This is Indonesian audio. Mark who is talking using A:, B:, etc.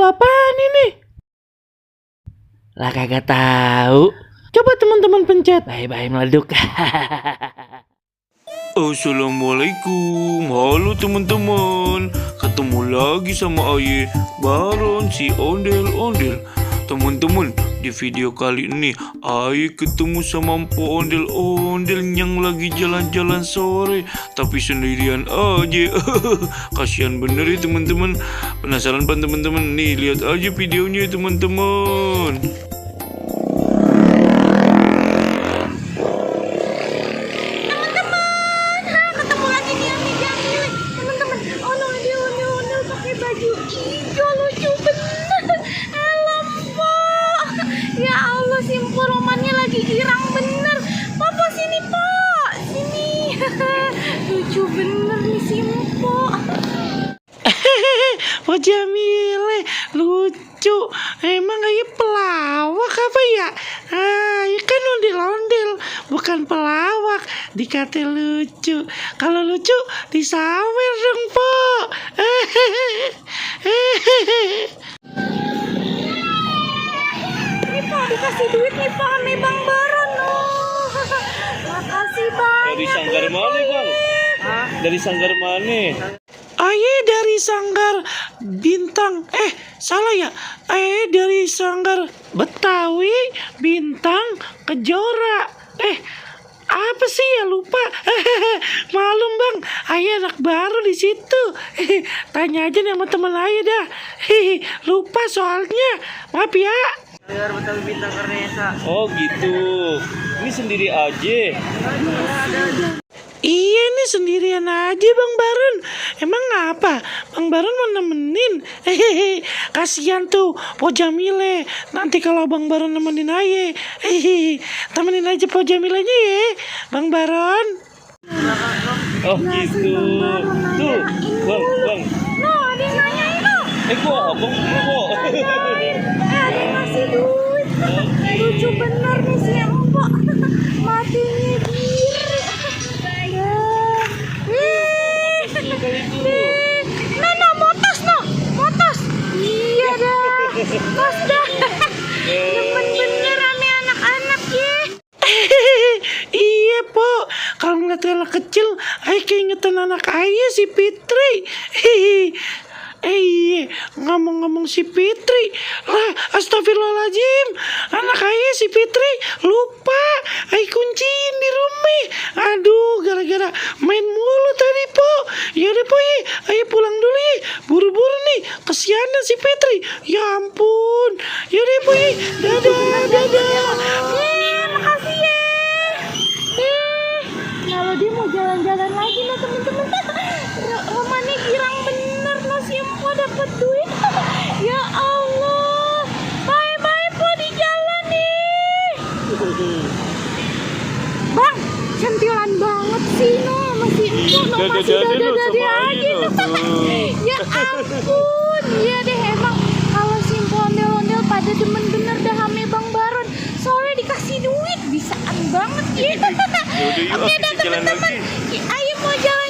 A: apaan ini? Lah kagak tahu. Coba teman-teman pencet. Bye-bye meleduk.
B: Assalamualaikum, halo teman-teman. Ketemu lagi sama Aye Baron si ondel-ondel. Teman-teman, di video kali ini Aye ketemu sama Mpo ondel-ondel yang lagi jalan-jalan sore, tapi sendirian aja. Kasihan bener ya teman-teman. Penasaran pan teman-teman? Nih lihat aja videonya teman-teman.
C: Baju hijau lucu bener. Alam po. Ya Allah, si Mpo romannya lagi girang bener. Papa sini Pak, sini. Lucu bener nih si Mpo.
A: Oh Jamile, lucu. Emang Aye pelawak apa ya? Aye kan ondel-ondel, bukan pelawak. Dikata lucu. Kalau lucu disawer dong, Po.
C: Nih Pak, dikasih duit nih Pak sama Bang Baron. Oh, makasih banyak.
B: Dari sanggar mana bang? Dari sanggar mana?
A: Aye dari Sanggar Bintang. Salah ya. Aye dari Sanggar Betawi Bintang Kejora. Apa sih ya, lupa. Malum bang, Aye anak baru di situ. Tanya aja nih sama teman Aye dah. Lupa soalnya. Maaf ya.
D: Sanggar Betawi Bintang Karnesa.
B: Oh gitu. Ini sendiri aja.
A: Iya nih sendirian aja Bang Baron. Emang apa? Bang Baron mau nemenin. Kasihan tuh Po Jamile. Nanti kalau Bang Baron nemenin Aye, temenin aja Po Jamilenya ya Bang Baron.
B: Oh gitu. Tuh, bang.
C: No, ada yang nanyain lo.
B: Kok abang kok?
C: Ada yang ngasih duit. Lucu bener nih si Mpo. Matinya diri. No, motos. Iya dah. Tos dah. Demen bener ame anak-anak ya.
A: Iya Po, kalau ngeliat anak kecil Aye keingetan anak Aye si Fitri. Iya, ngomong-ngomong si Fitri, lah astagfirullahaladzim, anak Aye si Fitri lupa Aye kunciin di rumah. Aduh, gara-gara main mulu tadi Po. Yaudah Po ye, Aye pulang dulu ye, buru-buru nih, kesianan si Fitri. Ya ampun, yaudah Po ye, dadah.
C: Makasih ya. Kalau dia mau jalan-jalan lagi nah temen-temen. Romannya girang bener no si Mpo dapet duit. Ya Allah. Bye-bye Po di jalan nih. Bang, cantilan banget sih no. Masih Mpo no masih dada-dada aja no. Ya ampun. Iya deh emang kalau si Mpo ondel-ondel pada demen bener dah ame Bang Baron. Soalnya dikasih duit bisaan banget ya. Oke dah teman-teman. Ayo mau jalan